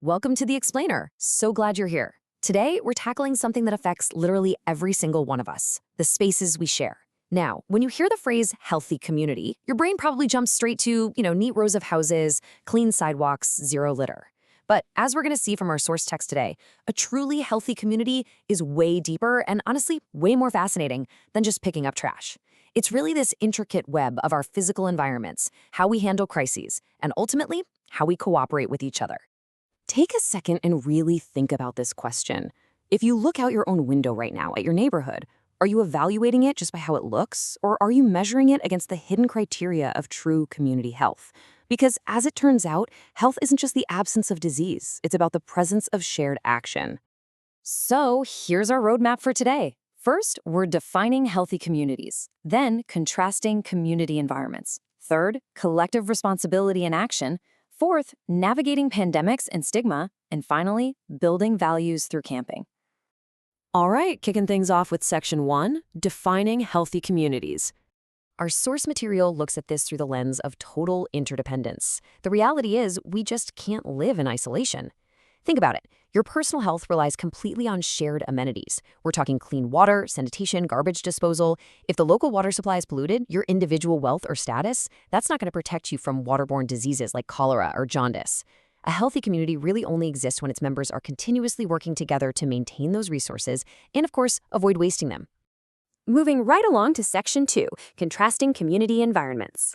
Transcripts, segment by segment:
Welcome to The Explainer. So glad you're here. Today, we're tackling something that affects literally every single one of us, the spaces we share. Now, when you hear the phrase healthy community, your brain probably jumps straight to, neat rows of houses, clean sidewalks, zero litter. But as we're going to see from our source text today, a truly healthy community is way deeper and honestly way more fascinating than just picking up trash. It's really this intricate web of our physical environments, how we handle crises, and ultimately, how we cooperate with each other. Take a second and really think about this question. If you look out your own window right now at your neighborhood, are you evaluating it just by how it looks, or are you measuring it against the hidden criteria of true community health? Because as it turns out, health isn't just the absence of disease, it's about the presence of shared action. So here's our roadmap for today. First, we're defining healthy communities, then contrasting community environments. Third, collective responsibility and action. Fourth, navigating pandemics and stigma. And finally, building values through camping. All right, kicking things off with Section 1, Defining Healthy Communities. Our source material looks at this through the lens of total interdependence. The reality is, we just can't live in isolation. Think about it. Your personal health relies completely on shared amenities. We're talking clean water, sanitation, garbage disposal. If the local water supply is polluted, your individual wealth or status, that's not going to protect you from waterborne diseases like cholera or jaundice. A healthy community really only exists when its members are continuously working together to maintain those resources and, of course, avoid wasting them. Moving right along to Section 2, Contrasting Community Environments.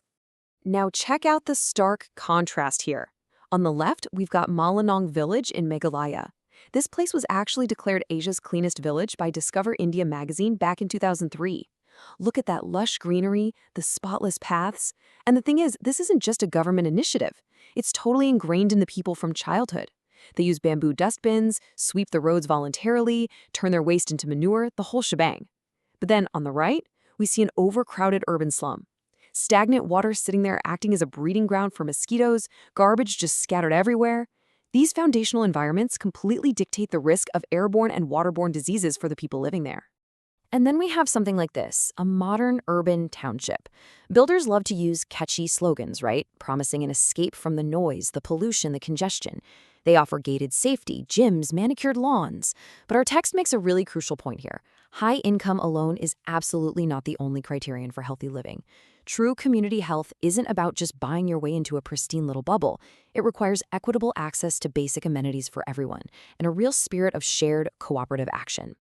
Now check out the stark contrast here. On the left, we've got Malinong Village in Meghalaya. This place was actually declared Asia's cleanest village by Discover India magazine back in 2003. Look at that lush greenery, the spotless paths. And the thing is, this isn't just a government initiative. It's totally ingrained in the people from childhood. They use bamboo dustbins, sweep the roads voluntarily, turn their waste into manure, the whole shebang. But then on the right, we see an overcrowded urban slum. Stagnant water sitting there acting as a breeding ground for mosquitoes, garbage just scattered everywhere. These foundational environments completely dictate the risk of airborne and waterborne diseases for the people living there. And then we have something like this, a modern urban township. Builders love to use catchy slogans, right? Promising an escape from the noise, the pollution, the congestion. They offer gated safety, gyms, manicured lawns. But our text makes a really crucial point here. High income alone is absolutely not the only criterion for healthy living. True community health isn't about just buying your way into a pristine little bubble. It requires equitable access to basic amenities for everyone and a real spirit of shared, cooperative action.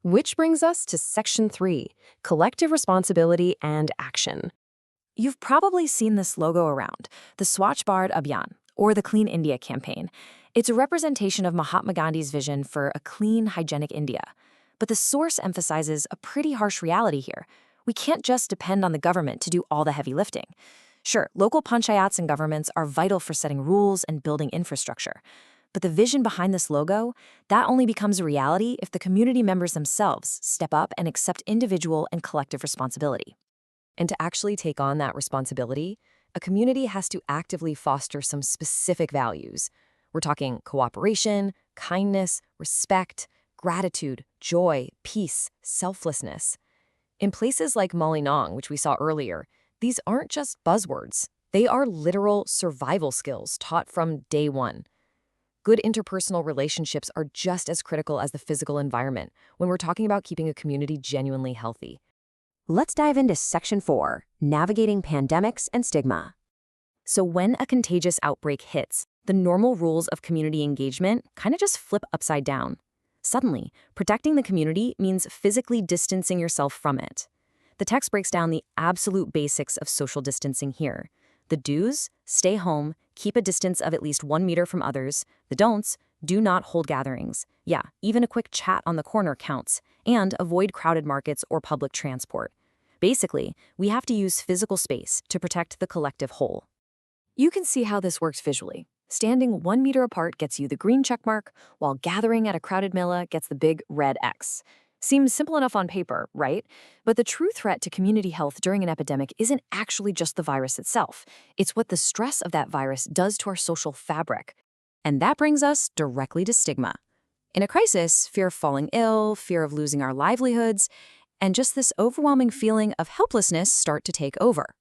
Which brings us to Section 3, Collective Responsibility and Action. You've probably seen this logo around, the Swachh Bharat Abhiyan, or the Clean India campaign. It's a representation of Mahatma Gandhi's vision for a clean, hygienic India. But the source emphasizes a pretty harsh reality here. We can't just depend on the government to do all the heavy lifting. Sure, local panchayats and governments are vital for setting rules and building infrastructure. But the vision behind this logo, that only becomes a reality if the community members themselves step up and accept individual and collective responsibility. And to actually take on that responsibility, a community has to actively foster some specific values. We're talking cooperation, kindness, respect, gratitude, joy, peace, selflessness. In places like Malinong, which we saw earlier, these aren't just buzzwords. They are literal survival skills taught from day one. Good interpersonal relationships are just as critical as the physical environment when we're talking about keeping a community genuinely healthy. Let's dive into Section 4, Navigating Pandemics and Stigma. So when a contagious outbreak hits, the normal rules of community engagement kind of just flip upside down. Suddenly, protecting the community means physically distancing yourself from it. The text breaks down the absolute basics of social distancing here. The do's, stay home, keep a distance of at least 1 meter from others. The don'ts, do not hold gatherings. Yeah, even a quick chat on the corner counts. And avoid crowded markets or public transport. Basically, we have to use physical space to protect the collective whole. You can see how this works visually. Standing 1 meter apart gets you the green check mark, while gathering at a crowded mela gets the big red X. Seems simple enough on paper, right? But the true threat to community health during an epidemic isn't actually just the virus itself. It's what the stress of that virus does to our social fabric. And that brings us directly to stigma. In a crisis, fear of falling ill, fear of losing our livelihoods, and just this overwhelming feeling of helplessness start to take over.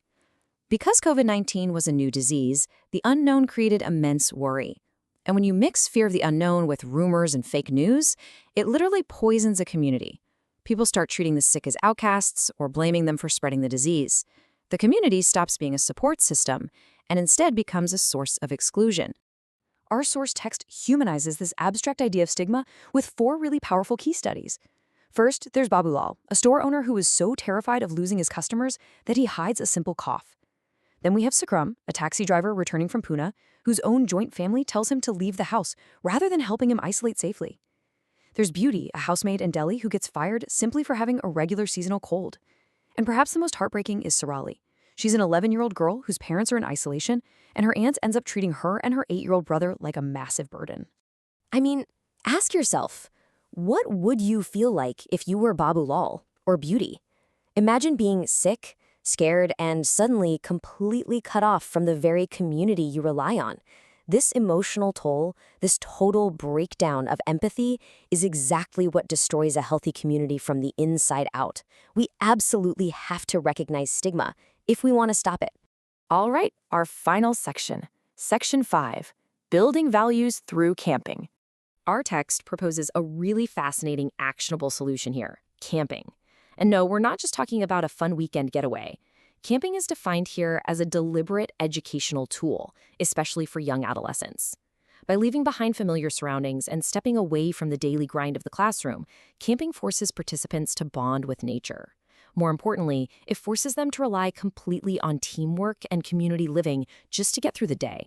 Because COVID-19 was a new disease, the unknown created immense worry. And when you mix fear of the unknown with rumors and fake news, it literally poisons a community. People start treating the sick as outcasts or blaming them for spreading the disease. The community stops being a support system and instead becomes a source of exclusion. Our source text humanizes this abstract idea of stigma with 4 really powerful key studies. First, there's Babulal, a store owner who is so terrified of losing his customers that he hides a simple cough. Then we have Sakram, a taxi driver returning from Pune, whose own joint family tells him to leave the house rather than helping him isolate safely. There's Beauty, a housemaid in Delhi who gets fired simply for having a regular seasonal cold. And perhaps the most heartbreaking is Sarali. She's an 11-year-old girl whose parents are in isolation, and her aunt ends up treating her and her 8-year-old brother like a massive burden. I mean, ask yourself, what would you feel like if you were Babulal or Beauty? Imagine being sick, scared, and suddenly completely cut off from the very community you rely on. This emotional toll, this total breakdown of empathy, is exactly what destroys a healthy community from the inside out. We absolutely have to recognize stigma if we want to stop it. All right, our final section. Section 5, Building Values Through Camping. Our text proposes a really fascinating, actionable solution here, camping. And no, we're not just talking about a fun weekend getaway. Camping is defined here as a deliberate educational tool, especially for young adolescents. By leaving behind familiar surroundings and stepping away from the daily grind of the classroom, camping forces participants to bond with nature. More importantly, it forces them to rely completely on teamwork and community living just to get through the day.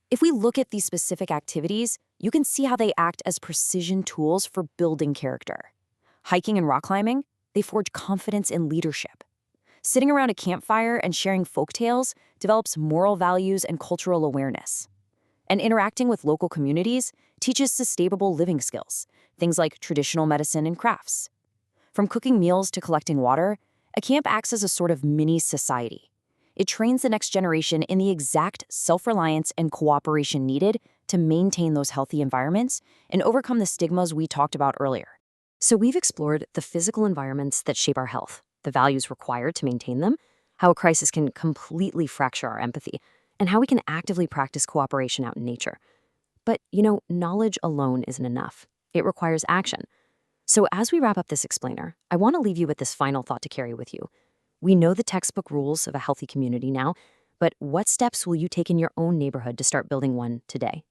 If we look at these specific activities, you can see how they act as precision tools for building character. Hiking and rock climbing, they forge confidence in leadership. Sitting around a campfire and sharing folk tales develops moral values and cultural awareness. And interacting with local communities teaches sustainable living skills, things like traditional medicine and crafts. From cooking meals to collecting water, a camp acts as a sort of mini society. It trains the next generation in the exact self-reliance and cooperation needed to maintain those healthy environments and overcome the stigmas we talked about earlier. So we've explored the physical environments that shape our health, the values required to maintain them, how a crisis can completely fracture our empathy, and how we can actively practice cooperation out in nature. But, knowledge alone isn't enough. It requires action. So as we wrap up this explainer, I want to leave you with this final thought to carry with you. We know the textbook rules of a healthy community now, but what steps will you take in your own neighborhood to start building one today?